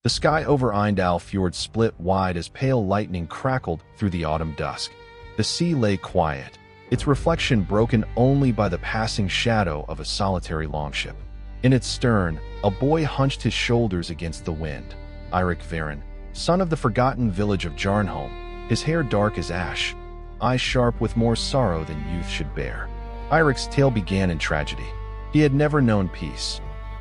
The sky over Eindal Fjord split wide as pale lightning crackled through the autumn dusk. The sea lay quiet, its reflection broken only by the passing shadow of a solitary longship. In its stern, a boy hunched his shoulders against the wind. Eirik Varen, son of the forgotten village of Jarnholm, his hair dark as ash, eyes sharp with more sorrow than youth should bear. Eirik's tale began in tragedy. He had never known peace.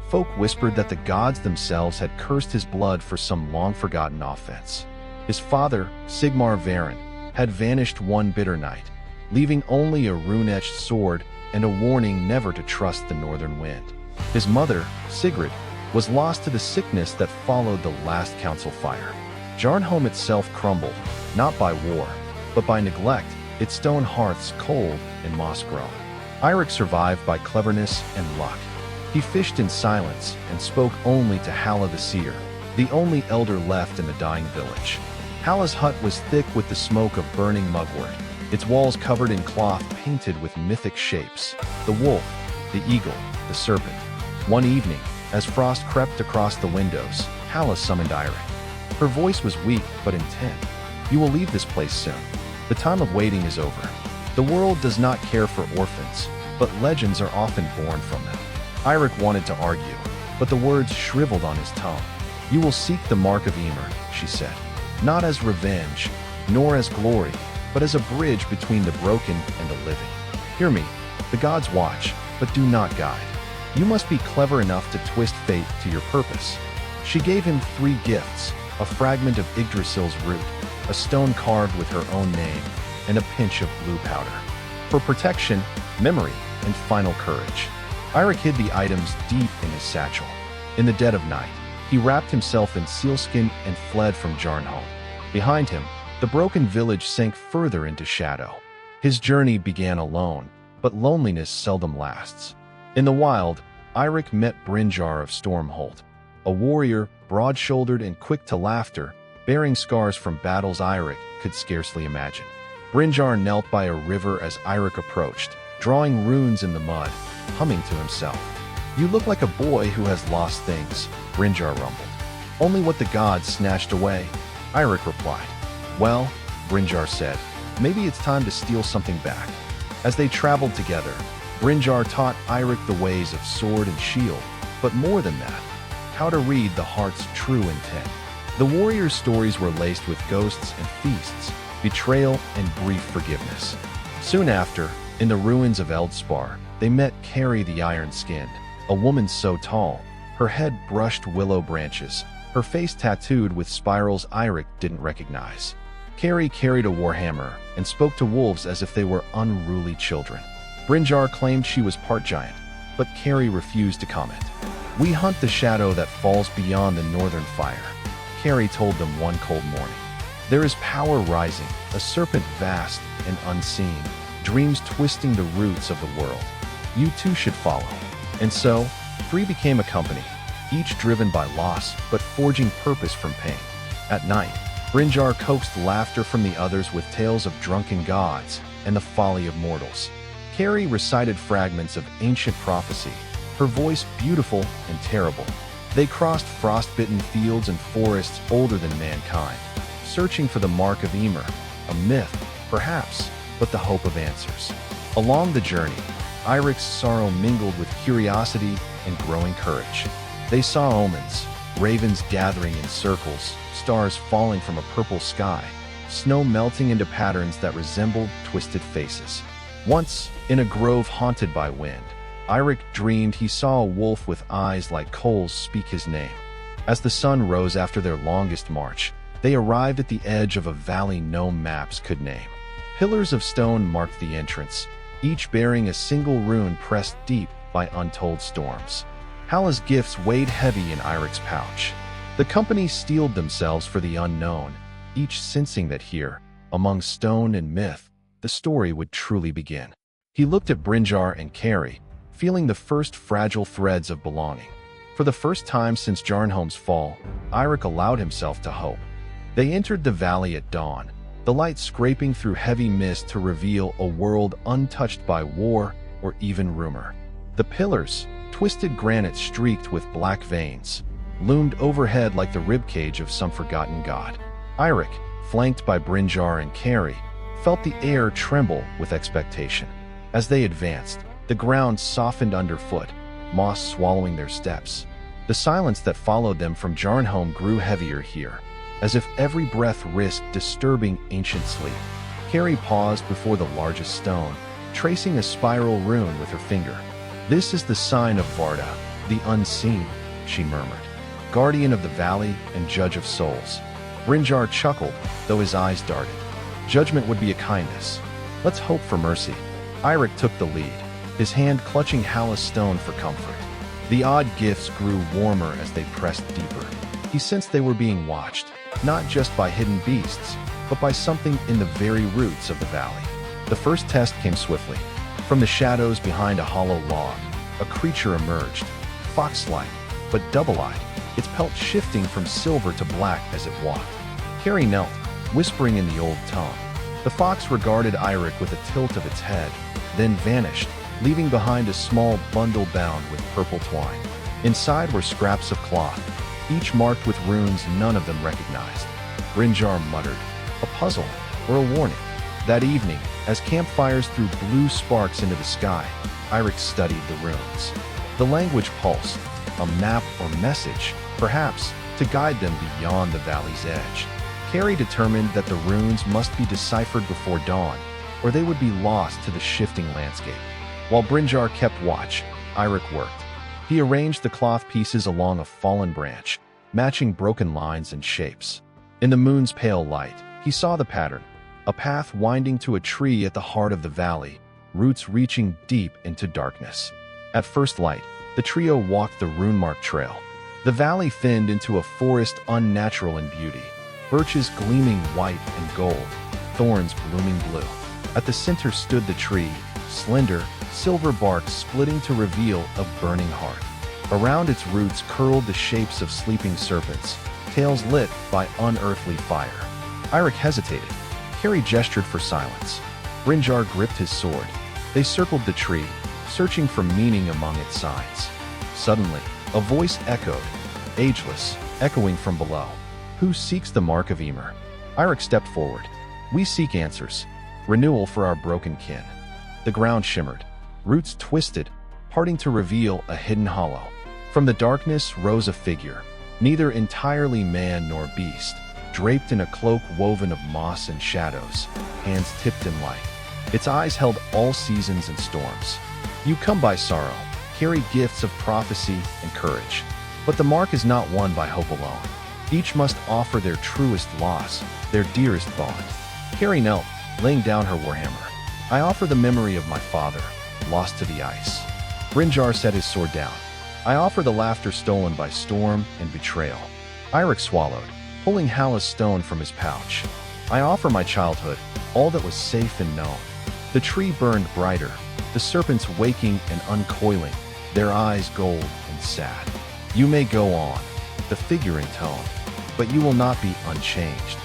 Folk whispered that the gods themselves had cursed his blood for some long-forgotten offense. His father, Sigmar Varen, had vanished one bitter night, leaving only a rune-etched sword and a warning never to trust the northern wind. His mother, Sigrid, was lost to the sickness that followed the last council fire. Jarnholm itself crumbled, not by war, but by neglect, its stone hearths cold and moss-grown. Eirik survived by cleverness and luck. He fished in silence and spoke only to Halla the seer, the only elder left in the dying village. Halla's hut was thick with the smoke of burning mugwort, its walls covered in cloth painted with mythic shapes: the wolf, the eagle, the serpent. One evening, as frost crept across the windows, Halla summoned Eirik. Her voice was weak but intent. "You will leave this place soon. The time of waiting is over. The world does not care for orphans, but legends are often born from them." Eirik wanted to argue, but the words shriveled on his tongue. "You will seek the mark of Ymir," she said, "not as revenge, nor as glory, but as a bridge between the broken and the living. Hear me, the gods watch, but do not guide. You must be clever enough to twist fate to your purpose." She gave him 3 gifts: a fragment of Yggdrasil's root, a stone carved with her own name, and a pinch of blue powder. For protection, memory, and final courage. Eirik hid the items deep in his satchel. In the dead of night, he wrapped himself in sealskin and fled from Jarnholm. Behind him, the broken village sank further into shadow. His journey began alone, but loneliness seldom lasts. In the wild, Eirik met Brynjar of Stormholt, a warrior, broad-shouldered and quick to laughter, bearing scars from battles Eirik could scarcely imagine. Brynjar knelt by a river as Eirik approached, drawing runes in the mud, humming to himself. "You look like a boy who has lost things," Brynjar rumbled. "Only what the gods snatched away," Eirik replied. "Well," Brynjar said, "maybe it's time to steal something back." As they traveled together, Brynjar taught Eirik the ways of sword and shield, but more than that, how to read the heart's true intent. The warriors' stories were laced with ghosts and feasts, betrayal and brief forgiveness. Soon after, in the ruins of Eldspar, they met Carrie the Iron-Skinned, a woman so tall, her head brushed willow branches, her face tattooed with spirals Eirik didn't recognize. Carrie carried a warhammer and spoke to wolves as if they were unruly children. Brynjar claimed she was part giant, but Carrie refused to comment. "We hunt the shadow that falls beyond the northern fire," Carrie told them one cold morning. "There is power rising, a serpent vast and unseen, dreams twisting the roots of the world. You too should follow." And so, 3 became a company, each driven by loss but forging purpose from pain. At night, Brynjar coaxed laughter from the others with tales of drunken gods and the folly of mortals. Carrie recited fragments of ancient prophecy, her voice beautiful and terrible. They crossed frost-bitten fields and forests older than mankind, searching for the mark of Ymir, a myth, perhaps, but the hope of answers. Along the journey, Eirik's sorrow mingled with curiosity and growing courage. They saw omens, ravens gathering in circles, stars falling from a purple sky, snow melting into patterns that resembled twisted faces. Once, in a grove haunted by wind, Eirik dreamed he saw a wolf with eyes like coals speak his name. As the sun rose after their longest march, they arrived at the edge of a valley no maps could name. Pillars of stone marked the entrance, each bearing a single rune pressed deep by untold storms. Halla's gifts weighed heavy in Eirik's pouch. The company steeled themselves for the unknown, each sensing that here, among stone and myth, the story would truly begin. He looked at Brynjar and Carrie, feeling the first fragile threads of belonging. For the first time since Jarnholm's fall, Eirik allowed himself to hope. They entered the valley at dawn, the light scraping through heavy mist to reveal a world untouched by war or even rumor. The pillars, twisted granite streaked with black veins, loomed overhead like the ribcage of some forgotten god. Eirik, flanked by Brynjar and Keri, felt the air tremble with expectation. As they advanced, the ground softened underfoot, moss swallowing their steps. The silence that followed them from Jarnholm grew heavier here, as if every breath risked disturbing ancient sleep. Keri paused before the largest stone, tracing a spiral rune with her finger. "This is the sign of Varda, the unseen," she murmured. "Guardian of the valley and judge of souls." Brynjar chuckled, though his eyes darted. Judgment would be a kindness. Let's hope for mercy. Eirik took the lead, his hand clutching Hala's stone for comfort. The odd gifts grew warmer as they pressed deeper. He sensed they were being watched, not just by hidden beasts, but by something in the very roots of the valley. The first test came swiftly. From the shadows behind a hollow log, a creature emerged, fox-like, but double-eyed, its pelt shifting from silver to black as it walked. Keri knelt, whispering in the old tongue. The fox regarded Eirik with a tilt of its head, then vanished, leaving behind a small bundle bound with purple twine. Inside were scraps of cloth, each marked with runes none of them recognized. Brynjar muttered, "A puzzle, or a warning." That evening, as campfires threw blue sparks into the sky, Eirik studied the runes. The language pulsed, a map or message, perhaps, to guide them beyond the valley's edge. Keri determined that the runes must be deciphered before dawn, or they would be lost to the shifting landscape. While Brynjar kept watch, Eirik worked. He arranged the cloth pieces along a fallen branch, matching broken lines and shapes. In the moon's pale light, he saw the pattern, a path winding to a tree at the heart of the valley, roots reaching deep into darkness. At first light, the trio walked the rune-marked trail. The valley thinned into a forest unnatural in beauty, birches gleaming white and gold, thorns blooming blue. At the center stood the tree, slender, silver bark splitting to reveal a burning heart. Around its roots curled the shapes of sleeping serpents, tails lit by unearthly fire. Eirik hesitated. Keri gestured for silence. Brynjar gripped his sword. They circled the tree, searching for meaning among its signs. Suddenly, a voice echoed, ageless, echoing from below. "Who seeks the mark of Ymir?" Eirik stepped forward. "We seek answers, renewal for our broken kin." The ground shimmered, roots twisted, parting to reveal a hidden hollow. From the darkness rose a figure, neither entirely man nor beast, draped in a cloak woven of moss and shadows, hands tipped in light. Its eyes held all seasons and storms. "You come by sorrow, carry gifts of prophecy and courage. But the mark is not won by hope alone. Each must offer their truest loss, their dearest bond." Keri knelt, laying down her warhammer. "I offer the memory of my father, lost to the ice." Brynjar set his sword down. "I offer the laughter stolen by storm and betrayal." Eirik swallowed, pulling Hala's stone from his pouch. "I offer my childhood, all that was safe and known." The tree burned brighter, the serpents waking and uncoiling, their eyes gold and sad. "You may go on," the figure intoned, "but you will not be unchanged.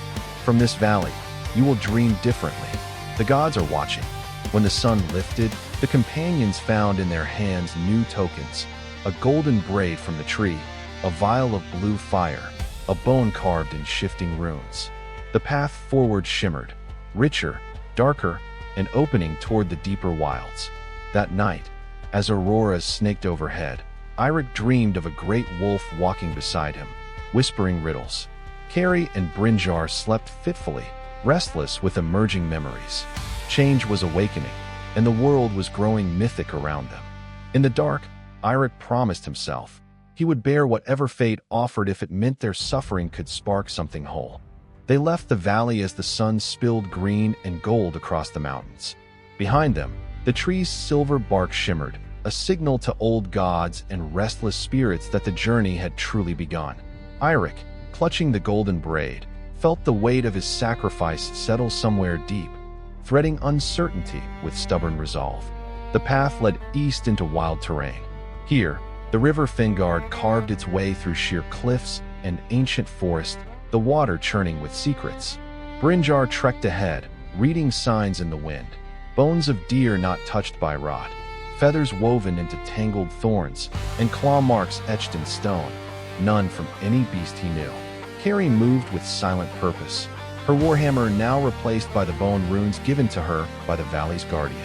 From this valley, you will dream differently. The gods are watching." When the sun lifted, the companions found in their hands new tokens, a golden braid from the tree, a vial of blue fire, a bone carved in shifting runes. The path forward shimmered, richer, darker, and opening toward the deeper wilds. That night, as auroras snaked overhead, Eirik dreamed of a great wolf walking beside him, whispering riddles. Keri and Brynjar slept fitfully, restless with emerging memories. Change was awakening, and the world was growing mythic around them. In the dark, Eirik promised himself he would bear whatever fate offered if it meant their suffering could spark something whole. They left the valley as the sun spilled green and gold across the mountains. Behind them, the tree's silver bark shimmered, a signal to old gods and restless spirits that the journey had truly begun. Eirik, clutching the golden braid, felt the weight of his sacrifice settle somewhere deep, threading uncertainty with stubborn resolve. The path led east into wild terrain. Here, the river Fingard carved its way through sheer cliffs and ancient forest, the water churning with secrets. Brynjar trekked ahead, reading signs in the wind. Bones of deer not touched by rot, feathers woven into tangled thorns, and claw marks etched in stone. none from any beast he knew. Carrie moved with silent purpose, her warhammer now replaced by the bone runes given to her by the valley's guardian.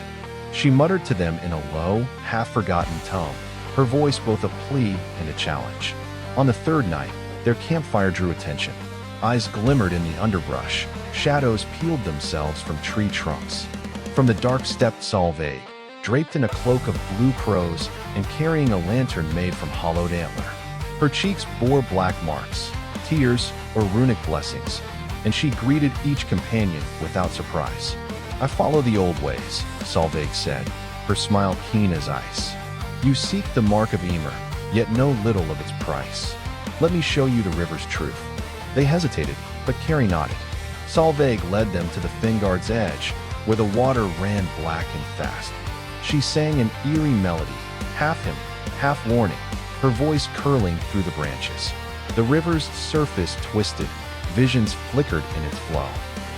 She muttered to them in a low, half-forgotten tone, her voice both a plea and a challenge. On the third night, their campfire drew attention. Eyes glimmered in the underbrush, shadows peeled themselves from tree trunks. From the dark stepped Solveig, draped in a cloak of blue crows and carrying a lantern made from hollowed antler. Her cheeks bore black marks, tears or runic blessings, and she greeted each companion without surprise. "I follow the old ways," Solveig said, her smile keen as ice. "You seek the mark of Ymir, yet know little of its price. Let me show you the river's truth." They hesitated, but Carrie nodded. Solveig led them to the Fingard's edge, where the water ran black and fast. She sang an eerie melody, half hymn, half warning, her voice curling through the branches. The river's surface twisted, visions flickered in its flow.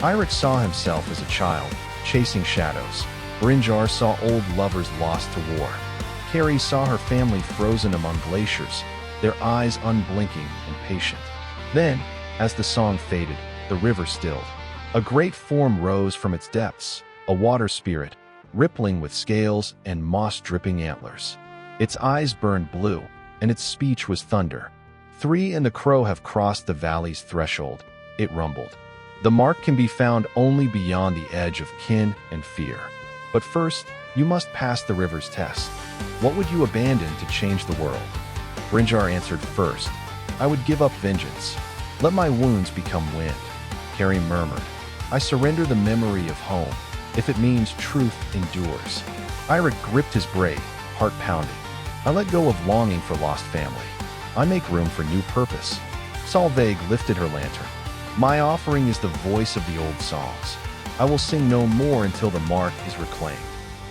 Eirik saw himself as a child, chasing shadows. Brynjar saw old lovers lost to war. Carrie saw her family frozen among glaciers, their eyes unblinking and patient. Then, as the song faded, the river stilled. A great form rose from its depths, a water spirit, rippling with scales and moss-dripping antlers. Its eyes burned blue, and its speech was thunder. "Three and the crow have crossed the valley's threshold," it rumbled. "The mark can be found only beyond the edge of kin and fear. But first, you must pass the river's test. What would you abandon to change the world?" Brynjar answered first. "I would give up vengeance. Let my wounds become wind." Carrie murmured, "I surrender the memory of home, if it means truth endures." Eirik gripped his braid, heart pounding. "I let go of longing for lost family. I make room for new purpose." Solveig lifted her lantern. "My offering is the voice of the old songs. I will sing no more until the mark is reclaimed."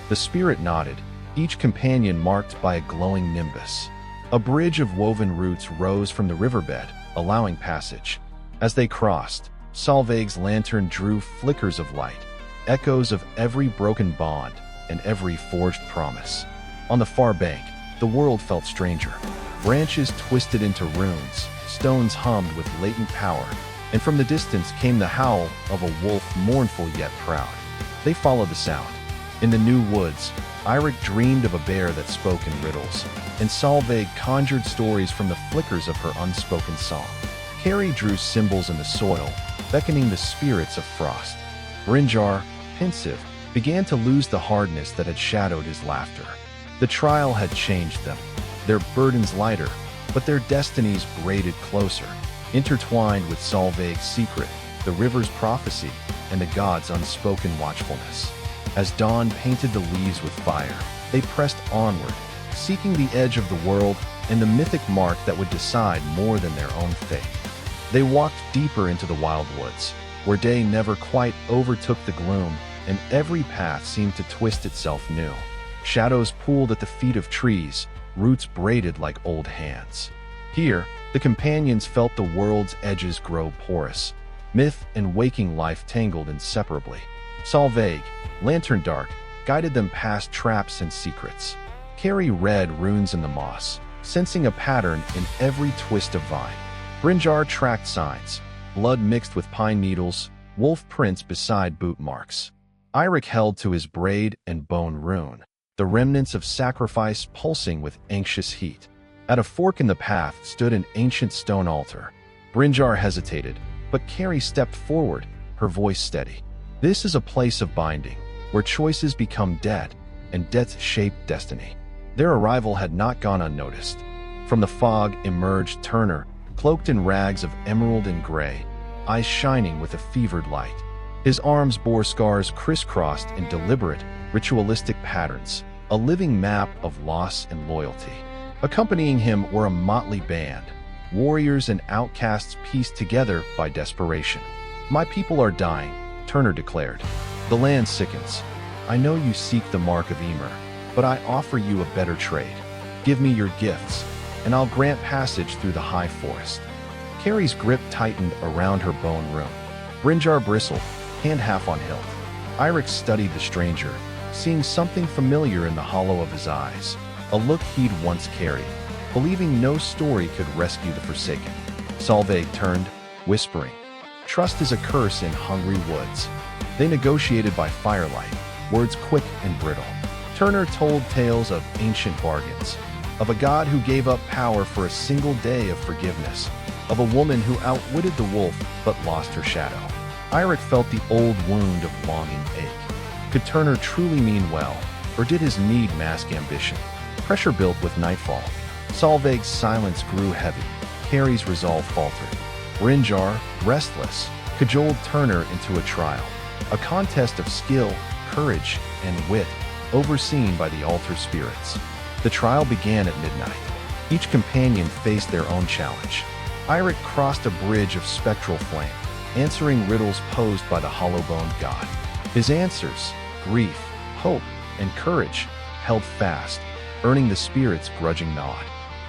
The spirit nodded, each companion marked by a glowing nimbus. A bridge of woven roots rose from the riverbed, allowing passage. As they crossed, Solveig's lantern drew flickers of light, echoes of every broken bond and every forged promise. On the far bank, the world felt stranger. Branches twisted into runes, stones hummed with latent power, and from the distance came the howl of a wolf, mournful yet proud. They followed the sound. In the new woods, Eirik dreamed of a bear that spoke in riddles, and Solveig conjured stories from the flickers of her unspoken song. Carrie drew symbols in the soil, beckoning the spirits of frost. Brynjar, pensive, began to lose the hardness that had shadowed his laughter. The trial had changed them, their burdens lighter, but their destinies braided closer, intertwined with Solveig's secret, the river's prophecy, and the gods' unspoken watchfulness. As dawn painted the leaves with fire, they pressed onward, seeking the edge of the world and the mythic mark that would decide more than their own fate. They walked deeper into the wild woods, where day never quite overtook the gloom, and every path seemed to twist itself new. Shadows pooled at the feet of trees, roots braided like old hands. Here, the companions felt the world's edges grow porous, myth and waking life tangled inseparably. Solveig, lantern dark, guided them past traps and secrets. Carrie read runes in the moss, sensing a pattern in every twist of vine. Brynjar tracked signs, blood mixed with pine needles, wolf prints beside boot marks. Eirik held to his braid and bone rune, the remnants of sacrifice pulsing with anxious heat. At a fork in the path stood an ancient stone altar. Brynjar hesitated, but Carrie stepped forward, her voice steady. "This is a place of binding, where choices become dead, and debts shape destiny." Their arrival had not gone unnoticed. From the fog emerged Turner, cloaked in rags of emerald and gray, eyes shining with a fevered light. His arms bore scars crisscrossed in deliberate, ritualistic patterns, a living map of loss and loyalty. Accompanying him were a motley band, warriors and outcasts pieced together by desperation. "My people are dying," Turner declared. "The land sickens. I know you seek the mark of Ymir, but I offer you a better trade. Give me your gifts, and I'll grant passage through the high forest." Carrie's grip tightened around her bone rune. Brynjar bristled, hand half on hilt. Eirik studied the stranger, seeing something familiar in the hollow of his eyes, a look he'd once carried. believing no story could rescue the Forsaken. Solveig turned, whispering, "Trust is a curse in hungry woods." They negotiated by firelight, words quick and brittle. Turner told tales of ancient bargains, of a god who gave up power for a single day of forgiveness, of a woman who outwitted the wolf but lost her shadow. Eirik felt the old wound of longing ache. Could Turner truly mean well, or did his need mask ambition? Pressure built with nightfall. Solveig's silence grew heavy. Carrie's resolve faltered. Brynjar, restless, cajoled Turner into a trial, a contest of skill, courage, and wit, overseen by the altar spirits. The trial began at midnight. Each companion faced their own challenge. Eirik crossed a bridge of spectral flame, answering riddles posed by the hollow-boned god. His answers, grief, hope, and courage, held fast, earning the spirit's grudging nod.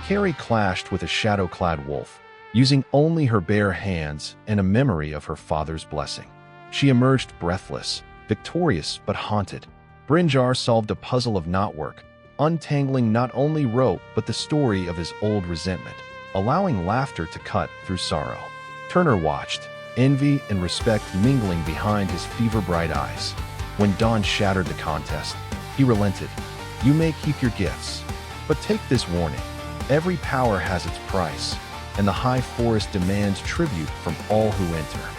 Carrie clashed with a shadow-clad wolf, using only her bare hands and a memory of her father's blessing. She emerged breathless, victorious but haunted. Brynjar solved a puzzle of knotwork, untangling not only rope but the story of his old resentment, allowing laughter to cut through sorrow. Turner watched, envy and respect mingling behind his fever-bright eyes. When dawn shattered the contest, he relented. "You may keep your gifts, but take this warning. Every power has its price, and the high forest demands tribute from all who enter."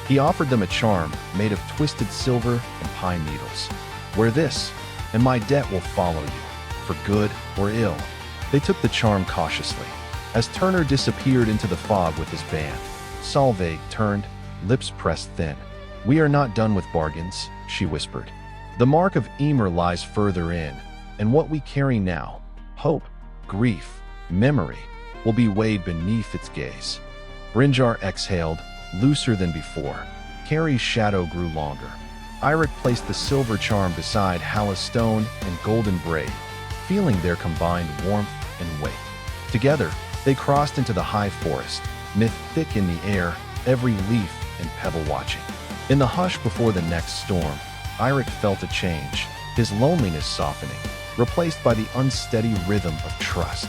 He offered them a charm made of twisted silver and pine needles. "Wear this, and my debt will follow you, for good or ill." They took the charm cautiously. As Turner disappeared into the fog with his band, Solveig turned, lips pressed thin. "We are not done with bargains," she whispered. "The mark of Emer lies further in, and what we carry now, hope, grief, memory, will be weighed beneath its gaze." Brynjar exhaled, looser than before. Carrie's shadow grew longer. Eirik placed the silver charm beside Hala's stone and golden braid, feeling their combined warmth and weight. Together, they crossed into the high forest, myth thick in the air, every leaf and pebble watching. In the hush before the next storm, Eirik felt a change, his loneliness softening, replaced by the unsteady rhythm of trust.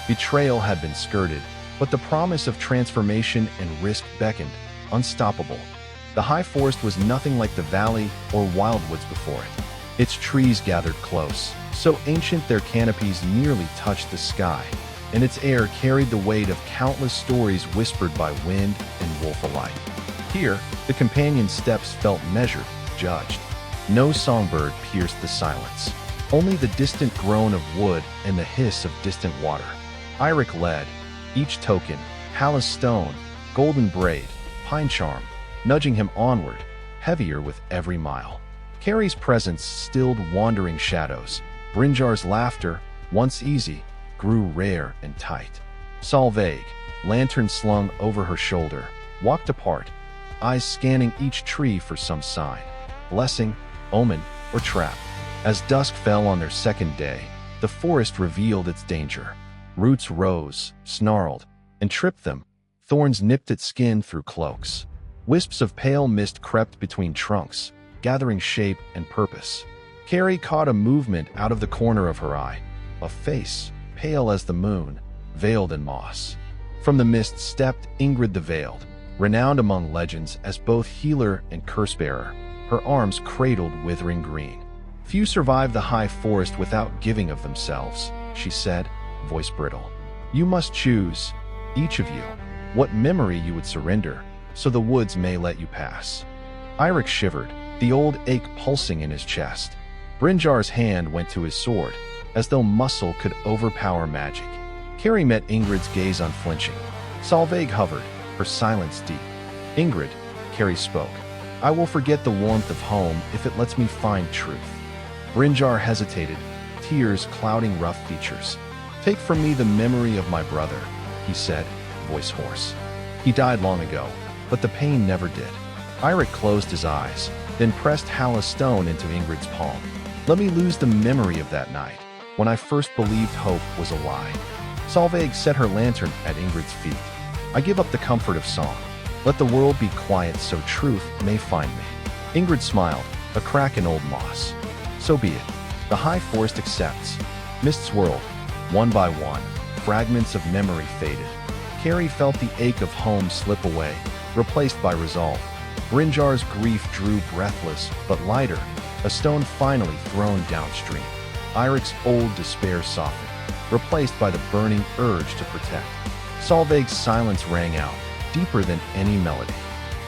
Betrayal had been skirted, but the promise of transformation and risk beckoned, unstoppable. The high forest was nothing like the valley or wildwoods before it. Its trees gathered close, so ancient their canopies nearly touched the sky, and its air carried the weight of countless stories whispered by wind and wolf alike. Here, the companions' steps felt measured, judged. No songbird pierced the silence, only the distant groan of wood and the hiss of distant water. Eirik led, each token, Hala's stone, golden braid, pine charm, nudging him onward, heavier with every mile. Carrie's presence stilled wandering shadows. Brynjar's laughter, once easy, grew rare and tight. Solveig, lantern slung over her shoulder, walked apart, eyes scanning each tree for some sign, blessing, omen, or trap. As dusk fell on their second day, the forest revealed its danger. Roots rose, snarled, and tripped them. Thorns nipped at skin through cloaks. Wisps of pale mist crept between trunks, gathering shape and purpose. Carrie caught a movement out of the corner of her eye, a face, pale as the moon, veiled in moss. From the mist stepped Ingrid the Veiled, renowned among legends as both healer and curse-bearer, her arms cradled withering green. "Few survive the high forest without giving of themselves," she said, voice brittle. "You must choose, each of you, what memory you would surrender, so the woods may let you pass." Eirik shivered, the old ache pulsing in his chest. Brynjar's hand went to his sword, as though muscle could overpower magic. Carrie met Ingrid's gaze unflinching. Solveig hovered, her silence deep. "Ingrid," Carrie spoke, "I will forget the warmth of home if it lets me find truth." Brynjar hesitated, tears clouding rough features. "Take from me the memory of my brother," he said, voice hoarse. "He died long ago, but the pain never did." Eirik closed his eyes, then pressed Hala's stone into Ingrid's palm. "Let me lose the memory of that night, when I first believed hope was a lie." Solveig set her lantern at Ingrid's feet. "I give up the comfort of song. Let the world be quiet so truth may find me." Ingrid smiled, a crack in old moss. "So be it. The high forest accepts." Mists swirled, one by one, fragments of memory faded. Carrie felt the ache of home slip away, replaced by resolve. Brynjar's grief drew breathless, but lighter, a stone finally thrown downstream. Eirik's old despair softened, replaced by the burning urge to protect. Solveig's silence rang out, deeper than any melody.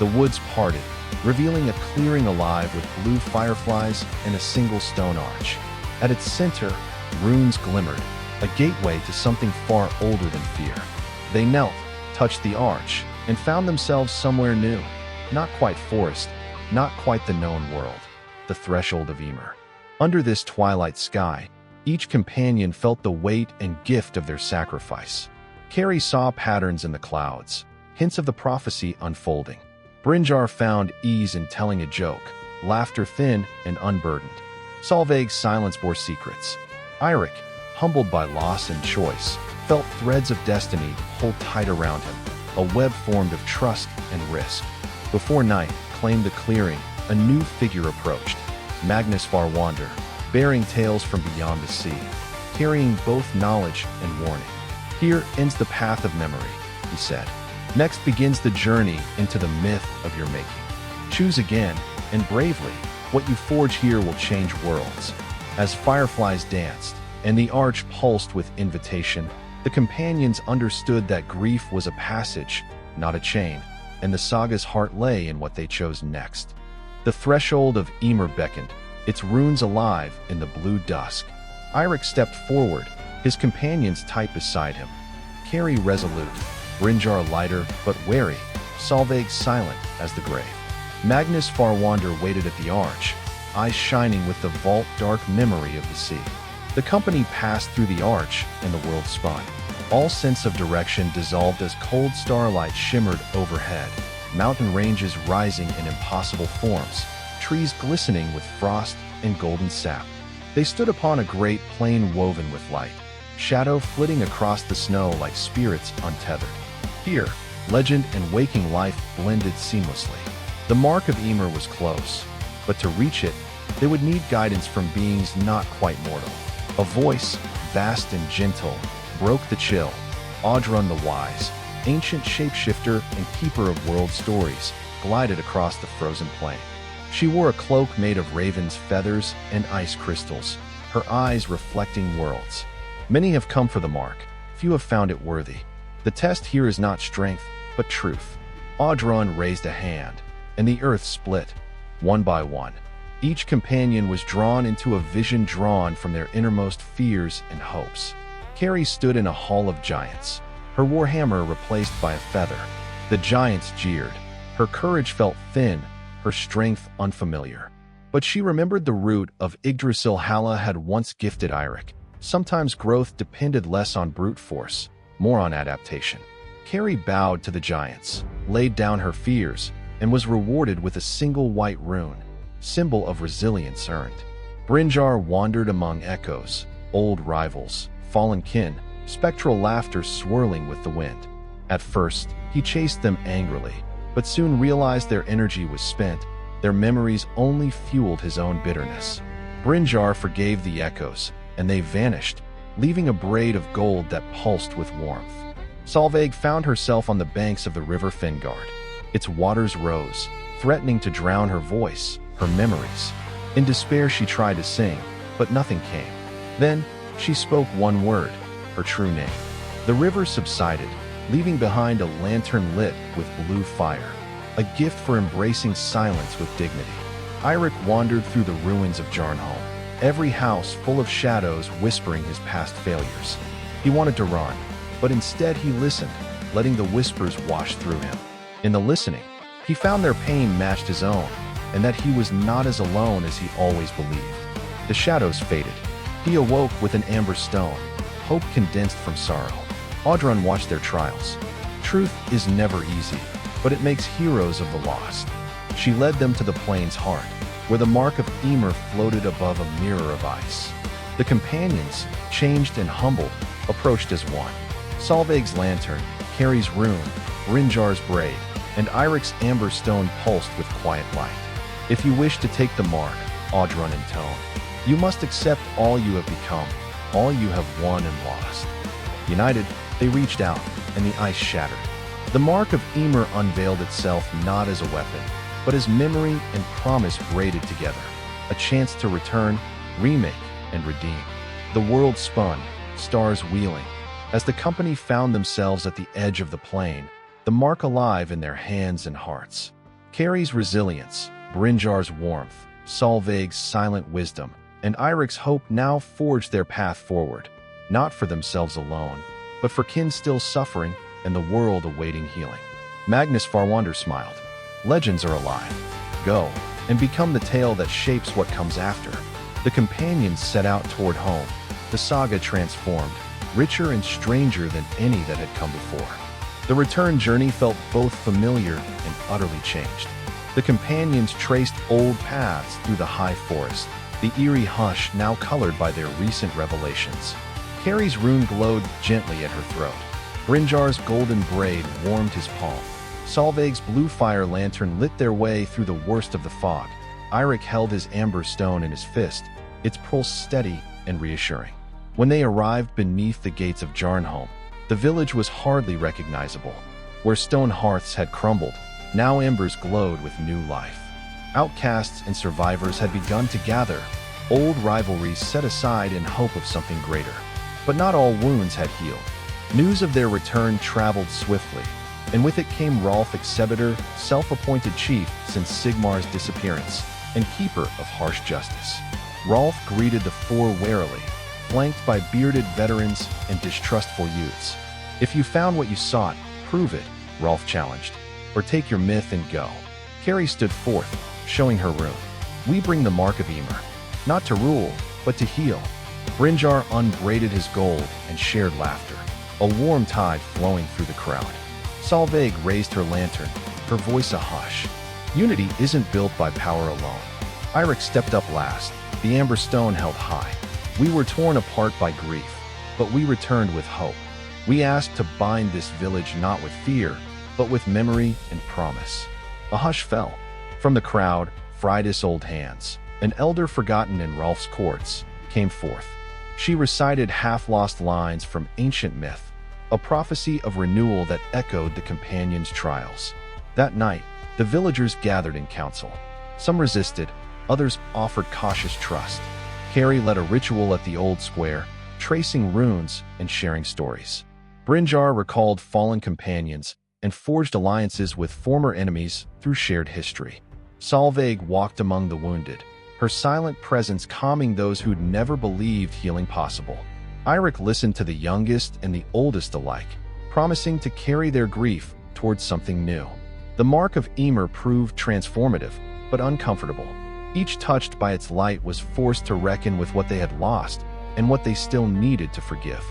The woods parted, revealing a clearing alive with blue fireflies and a single stone arch. At its center, runes glimmered, a gateway to something far older than fear. They knelt, touched the arch, and found themselves somewhere new. Not quite forest, not quite the known world, the threshold of Ymir. Under this twilight sky, each companion felt the weight and gift of their sacrifice. Carrie saw patterns in the clouds, hints of the prophecy unfolding. Brynjar found ease in telling a joke, laughter thin and unburdened. Solveig's silence bore secrets. Eirik, humbled by loss and choice, felt threads of destiny hold tight around him, a web formed of trust and risk. Before night claimed the clearing, a new figure approached, Magnus Farwander, bearing tales from beyond the sea, carrying both knowledge and warning. Here ends the path of memory, he said. Next begins the journey into the myth of your making. Choose again, and bravely, what you forge here will change worlds. As fireflies danced, and the arch pulsed with invitation, the companions understood that grief was a passage, not a chain, and the saga's heart lay in what they chose next. The threshold of Ymir beckoned, its runes alive in the blue dusk. Eirik stepped forward, his companions tight beside him. Carrie resolute, Brynjar lighter but wary, Solveig silent as the grave. Magnus Farwander waited at the arch, eyes shining with the vault-dark memory of the sea. The company passed through the arch, and the world spun. All sense of direction dissolved as cold starlight shimmered overhead, mountain ranges rising in impossible forms, trees glistening with frost and golden sap. They stood upon a great plain woven with light, shadow flitting across the snow like spirits untethered. Here, legend and waking life blended seamlessly. The mark of Ymir was close, but to reach it, they would need guidance from beings not quite mortal. A voice, vast and gentle, broke the chill. Audrun the Wise, ancient shapeshifter and keeper of world stories, glided across the frozen plain. She wore a cloak made of ravens' feathers and ice crystals, her eyes reflecting worlds. Many have come for the mark, few have found it worthy. The test here is not strength, but truth. Audrun raised a hand, and the earth split, one by one. Each companion was drawn into a vision drawn from their innermost fears and hopes. Carrie stood in a hall of giants, her warhammer replaced by a feather. The giants jeered. Her courage felt thin, her strength unfamiliar. But she remembered the root of Yggdrasil Halla had once gifted Eirik. Sometimes growth depended less on brute force, more on adaptation. Carrie bowed to the giants, laid down her fears, and was rewarded with a single white rune, symbol of resilience earned. Brynjar wandered among echoes, old rivals, fallen kin, spectral laughter swirling with the wind. At first, he chased them angrily, but soon realized their energy was spent, their memories only fueled his own bitterness. Brynjar forgave the echoes, and they vanished, leaving a braid of gold that pulsed with warmth. Solveig found herself on the banks of the river Fengard. Its waters rose, threatening to drown her voice, her memories. In despair she tried to sing, but nothing came. Then, she spoke one word, her true name. The river subsided, leaving behind a lantern lit with blue fire, a gift for embracing silence with dignity. Eirik wandered through the ruins of Jarnholm, every house full of shadows whispering his past failures. He wanted to run, but instead he listened, letting the whispers wash through him. In the listening, he found their pain matched his own, and that he was not as alone as he always believed. The shadows faded. He awoke with an amber stone, hope condensed from sorrow. Audrun watched their trials. Truth is never easy, but it makes heroes of the lost. She led them to the plain's heart, where the mark of Ymir floated above a mirror of ice. The companions, changed and humbled, approached as one. Solveig's lantern, Carrie's rune, Brynjar's braid, and Eirik's amber stone pulsed with quiet light. If you wish to take the mark, Audrun intoned, you must accept all you have become, all you have won and lost. United, they reached out, and the ice shattered. The mark of Ymir unveiled itself not as a weapon, but as memory and promise braided together, a chance to return, remake, and redeem. The world spun, stars wheeling. As the company found themselves at the edge of the plane, the mark alive in their hands and hearts. Carrie's resilience, Brynjar's warmth, Solveig's silent wisdom, and Eirik's hope now forged their path forward, not for themselves alone, but for kin still suffering and the world awaiting healing. Magnus Farwander smiled. Legends are alive. Go, and become the tale that shapes what comes after. The companions set out toward home, the saga transformed, richer and stranger than any that had come before. The return journey felt both familiar and utterly changed. The companions traced old paths through the high forest, the eerie hush now colored by their recent revelations. Carrie's rune glowed gently at her throat. Brynjar's golden braid warmed his palm. Solveig's blue fire lantern lit their way through the worst of the fog. Eirik held his amber stone in his fist, its pulse steady and reassuring. When they arrived beneath the gates of Jarnholm, the village was hardly recognizable. Where stone hearths had crumbled, now embers glowed with new life. Outcasts and survivors had begun to gather, old rivalries set aside in hope of something greater. But not all wounds had healed. News of their return traveled swiftly, and with it came Rolf Exebitor, self-appointed chief since Sigmar's disappearance, and keeper of harsh justice. Rolf greeted the four warily, flanked by bearded veterans and distrustful youths. If you found what you sought, prove it, Rolf challenged, or take your myth and go. Carrie stood forth, showing her rune. We bring the mark of Ymir, not to rule, but to heal. Brynjar unbraided his gold and shared laughter, a warm tide flowing through the crowd. Solveig raised her lantern, her voice a hush. Unity isn't built by power alone. Eirik stepped up last, the amber stone held high. We were torn apart by grief, but we returned with hope. We asked to bind this village not with fear, but with memory and promise. A hush fell. From the crowd, Fridis Old Hands, an elder forgotten in Rolf's courts, came forth. She recited half-lost lines from ancient myth, a prophecy of renewal that echoed the companions' trials. That night, the villagers gathered in council. Some resisted, others offered cautious trust. Carrie led a ritual at the old square, tracing runes and sharing stories. Brynjar recalled fallen companions and forged alliances with former enemies through shared history. Solveig walked among the wounded, her silent presence calming those who'd never believed healing possible. Eirik listened to the youngest and the oldest alike, promising to carry their grief towards something new. The mark of Ymir proved transformative, but uncomfortable. Each touched by its light was forced to reckon with what they had lost and what they still needed to forgive.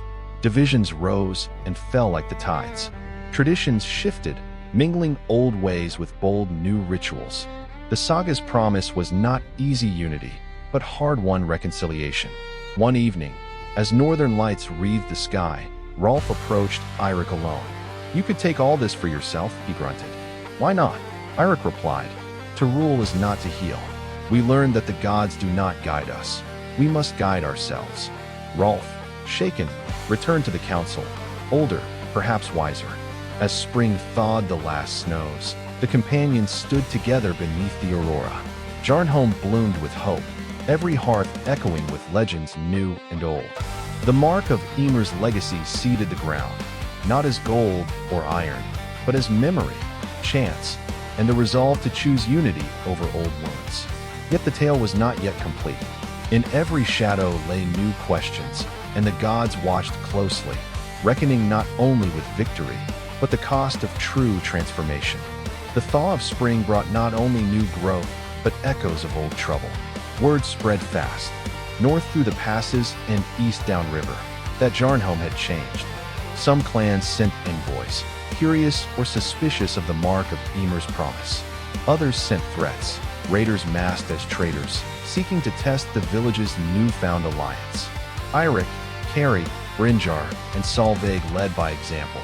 Divisions rose and fell like the tides. Traditions shifted, mingling old ways with bold new rituals. The saga's promise was not easy unity, but hard-won reconciliation. One evening, as northern lights wreathed the sky, Rolf approached Eirik alone. You could take all this for yourself, he grunted. Why not? Eirik replied. To rule is not to heal. We learned that the gods do not guide us. We must guide ourselves. Rolf, shaken, returned to the council, older, perhaps wiser. As spring thawed the last snows, the companions stood together beneath the aurora. Jarnholm bloomed with hope, every hearth echoing with legends new and old. The mark of Ymir's legacy seeded the ground, not as gold or iron, but as memory, chance, and the resolve to choose unity over old wounds. Yet the tale was not yet complete. In every shadow lay new questions, and the gods watched closely, reckoning not only with victory, but the cost of true transformation. The thaw of spring brought not only new growth, but echoes of old trouble. Word spread fast, north through the passes and east downriver, that Jarnholm had changed. Some clans sent envoys, curious or suspicious of the mark of Ymir's promise. Others sent threats, raiders masked as traitors, seeking to test the village's newfound alliance. Eirik, Carrie, Brynjar, and Solveig led by example,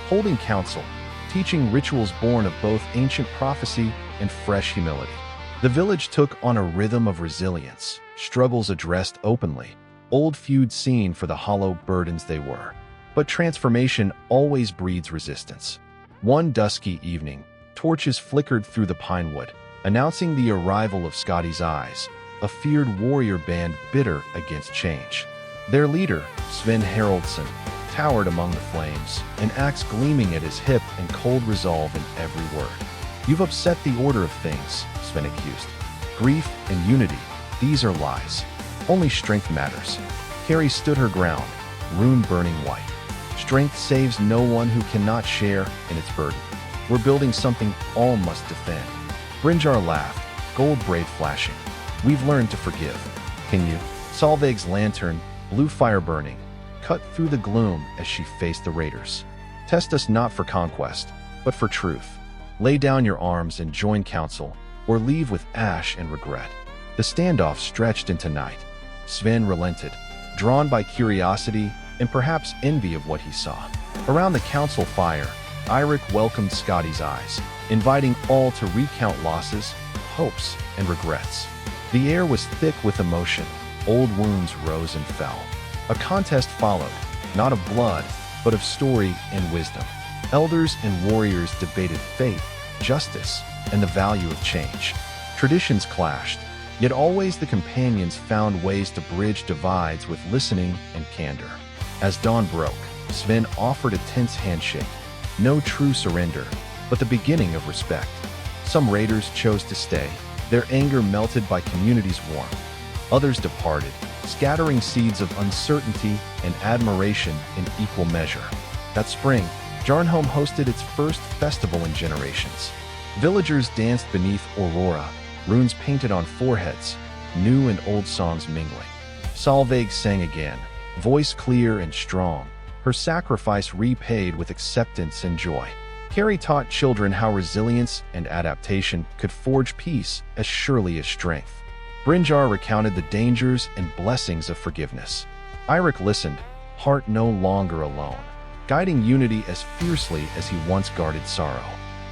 holding council, teaching rituals born of both ancient prophecy and fresh humility. The village took on a rhythm of resilience, struggles addressed openly, old feuds seen for the hollow burdens they were. But transformation always breeds resistance. One dusky evening, torches flickered through the pinewood, announcing the arrival of Scotty's eyes, a feared warrior band bitter against change. Their leader, Sven Haraldsson, towered among the flames, an axe gleaming at his hip and cold resolve in every word. "You've upset the order of things," Sven accused. "Grief and unity, these are lies. Only strength matters." Carrie stood her ground, rune burning white. "Strength saves no one who cannot share in its burden. We're building something all must defend." Brynjar laughed, gold braid flashing. "We've learned to forgive. Can you?" Solveig's lantern, blue fire burning, cut through the gloom as she faced the raiders. "Test us not for conquest, but for truth. Lay down your arms and join council, or leave with ash and regret." The standoff stretched into night. Sven relented, drawn by curiosity and perhaps envy of what he saw. Around the council fire, Eirik welcomed Scotty's eyes, inviting all to recount losses, hopes, and regrets. The air was thick with emotion. Old wounds rose and fell. A contest followed, not of blood, but of story and wisdom. Elders and warriors debated fate, justice, and the value of change. Traditions clashed, yet always the companions found ways to bridge divides with listening and candor. As dawn broke, Sven offered a tense handshake. No true surrender, but the beginning of respect. Some raiders chose to stay, their anger melted by community's warmth. Others departed, scattering seeds of uncertainty and admiration in equal measure. That spring, Jarnholm hosted its first festival in generations. Villagers danced beneath aurora, runes painted on foreheads, new and old songs mingling. Solveig sang again, voice clear and strong, her sacrifice repaid with acceptance and joy. Carrie taught children how resilience and adaptation could forge peace as surely as strength. Brynjar recounted the dangers and blessings of forgiveness. Eirik listened, heart no longer alone, guiding unity as fiercely as he once guarded sorrow.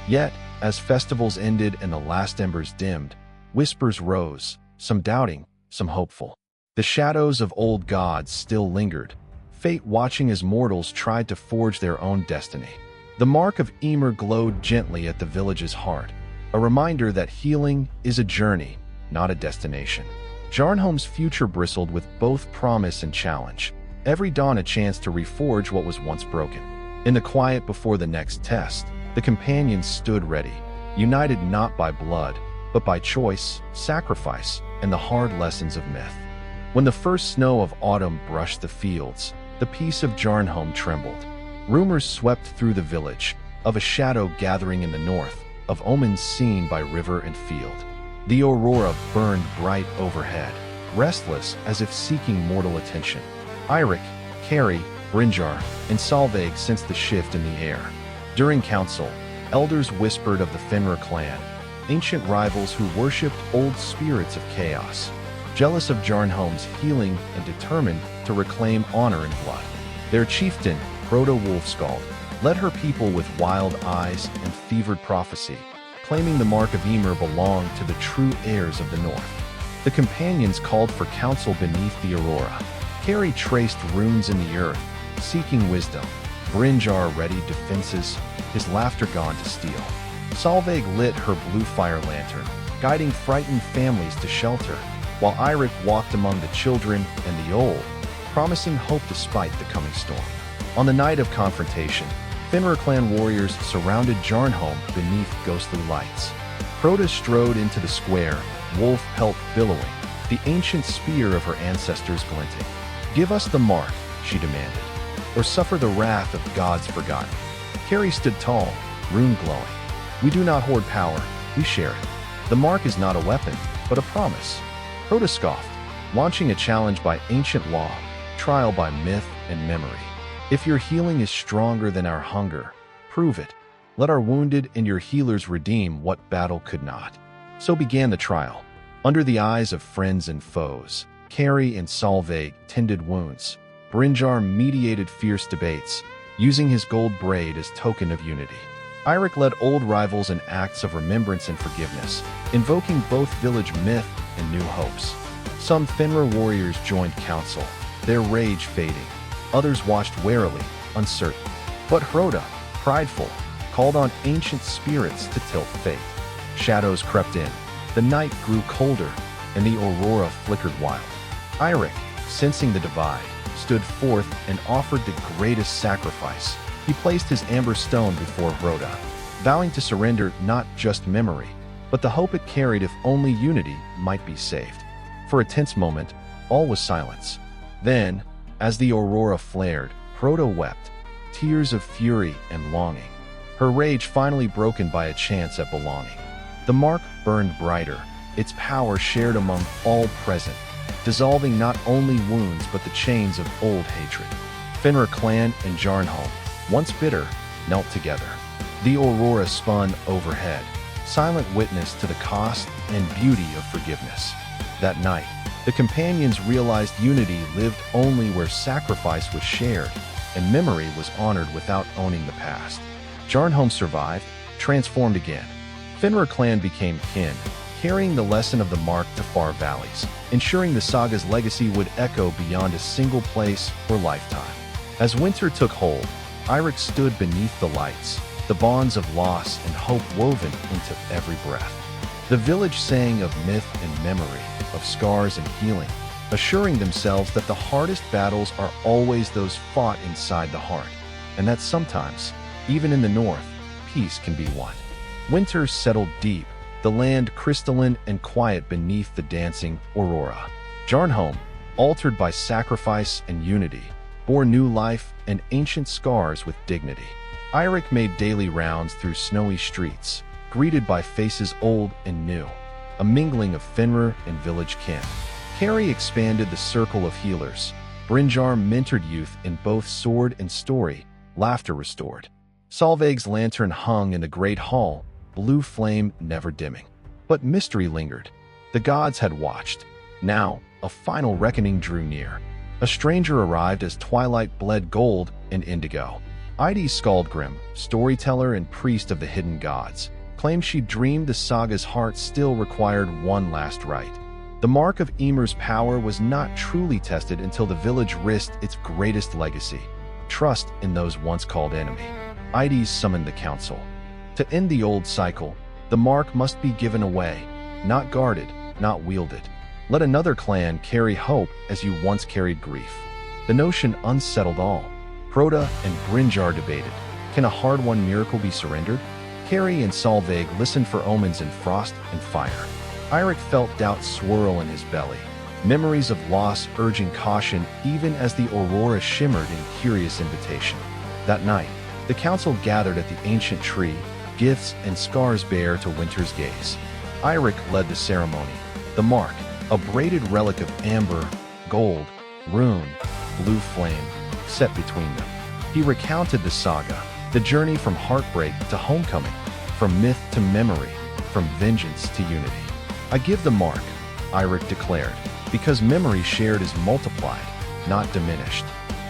Yet, as festivals ended and the last embers dimmed, whispers rose, some doubting, some hopeful. The shadows of old gods still lingered, fate watching as mortals tried to forge their own destiny. The mark of Ymir glowed gently at the village's heart, a reminder that healing is a journey, not a destination. Jarnholm's future bristled with both promise and challenge, every dawn a chance to reforge what was once broken. In the quiet before the next test, the companions stood ready, united not by blood, but by choice, sacrifice, and the hard lessons of myth. When the first snow of autumn brushed the fields, the peace of Jarnholm trembled. Rumors swept through the village, of a shadow gathering in the north, of omens seen by river and field. The aurora burned bright overhead, restless as if seeking mortal attention. Eirik, Carrie, Brynjar, and Solveig sensed the shift in the air. During council, elders whispered of the Fenrir clan, ancient rivals who worshipped old spirits of chaos, jealous of Jarnholm's healing and determined to reclaim honor and blood. Their chieftain, Proto-Wolfskald, led her people with wild eyes and fevered prophecy, claiming the mark of Ymir belonged to the true heirs of the north. The companions called for counsel beneath the aurora. Carrie traced runes in the earth, seeking wisdom. Brynjar readied defenses, his laughter gone to steel. Solveig lit her blue fire lantern, guiding frightened families to shelter, while Eirik walked among the children and the old, promising hope despite the coming storm. On the night of confrontation, Fenrir clan warriors surrounded Jarnholm beneath ghostly lights. Crota strode into the square, wolf pelt billowing, the ancient spear of her ancestors glinting. "Give us the mark," she demanded, "or suffer the wrath of gods forgotten." Carrie stood tall, rune glowing. "We do not hoard power, we share it. The mark is not a weapon, but a promise." Crota scoffed, launching a challenge by ancient law, trial by myth and memory. "If your healing is stronger than our hunger, prove it. Let our wounded and your healers redeem what battle could not." So began the trial. Under the eyes of friends and foes, Carrie and Solveig tended wounds. Brynjar mediated fierce debates, using his gold braid as token of unity. Eirik led old rivals in acts of remembrance and forgiveness, invoking both village myth and new hopes. Some Fenrir warriors joined council, their rage fading. Others watched warily, uncertain. But Hroda, prideful, called on ancient spirits to tilt fate. Shadows crept in, the night grew colder, and the aurora flickered wild. Eirik, sensing the divide, stood forth and offered the greatest sacrifice. He placed his amber stone before Hroda, vowing to surrender not just memory, but the hope it carried if only unity might be saved. For a tense moment, all was silence. Then, as the aurora flared, Hroda wept, tears of fury and longing, her rage finally broken by a chance at belonging. The mark burned brighter, its power shared among all present, dissolving not only wounds but the chains of old hatred. Fenrir clan and Jarnholm, once bitter, knelt together. The aurora spun overhead, silent witness to the cost and beauty of forgiveness. That night, the companions realized unity lived only where sacrifice was shared, and memory was honored without owning the past. Jarnholm survived, transformed again. Fenrir clan became kin, carrying the lesson of the mark to far valleys, ensuring the saga's legacy would echo beyond a single place or lifetime. As winter took hold, Eirik stood beneath the lights, the bonds of loss and hope woven into every breath. The village sang of myth and memory, of scars and healing, assuring themselves that the hardest battles are always those fought inside the heart, and that sometimes, even in the north, peace can be won. Winter settled deep, the land crystalline and quiet beneath the dancing aurora. Jarnholm, altered by sacrifice and unity, bore new life and ancient scars with dignity. Eirik made daily rounds through snowy streets, greeted by faces old and new, a mingling of Fenrir and village kin. Kari expanded the circle of healers. Brynjar mentored youth in both sword and story, laughter restored. Solveig's lantern hung in the great hall, blue flame never dimming. But mystery lingered. The gods had watched. Now, a final reckoning drew near. A stranger arrived as twilight bled gold and indigo. Eidi Skaldgrim, storyteller and priest of the hidden gods, claimed she dreamed the saga's heart still required one last rite. The mark of Ymir's power was not truly tested until the village risked its greatest legacy, trust in those once called enemy. Eidi summoned the council. To end the old cycle, the mark must be given away, not guarded, not wielded. Let another clan carry hope as you once carried grief. The notion unsettled all. Hroda and Brynjar debated, can a hard-won miracle be surrendered? Kari and Solveig listened for omens in frost and fire. Eirik felt doubt swirl in his belly, memories of loss urging caution even as the aurora shimmered in curious invitation. That night, the council gathered at the ancient tree, gifts and scars bare to winter's gaze. Eirik led the ceremony. The mark, a braided relic of amber, gold, rune, blue flame, set between them. He recounted the saga, the journey from heartbreak to homecoming, from myth to memory, from vengeance to unity. I give the mark, Eirik declared, because memory shared is multiplied, not diminished.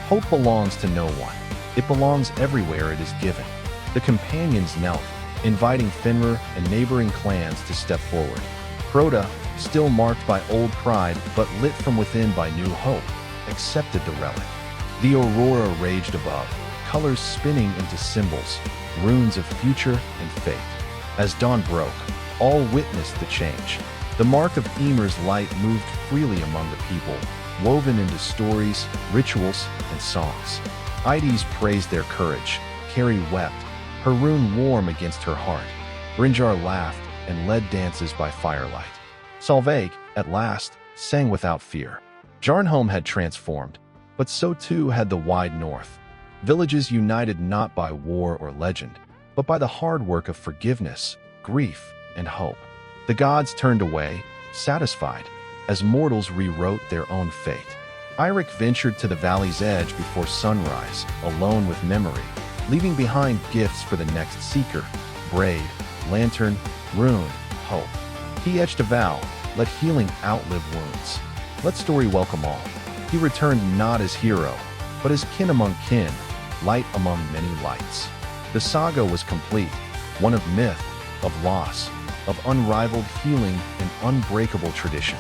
Hope belongs to no one. It belongs everywhere it is given. The companions knelt, inviting Fenrir and neighboring clans to step forward. Hroda, still marked by old pride but lit from within by new hope, accepted the relic. The aurora raged above, colors spinning into symbols, runes of future and fate. As dawn broke, all witnessed the change. The mark of Ymir's light moved freely among the people, woven into stories, rituals, and songs. Eidi's praised their courage. Kari wept, her rune warm against her heart. Brynjar laughed and led dances by firelight. Solveig, at last, sang without fear. Jarnholm had transformed, but so too had the wide north. Villages united not by war or legend, but by the hard work of forgiveness, grief, and hope. The gods turned away, satisfied, as mortals rewrote their own fate. Eirik ventured to the valley's edge before sunrise, alone with memory, leaving behind gifts for the next seeker, braid, lantern, rune, hope. He etched a vow, let healing outlive wounds. Let story welcome all. He returned not as hero, but as kin among kin, light among many lights. The saga was complete, one of myth, of loss, of unrivaled healing and unbreakable tradition.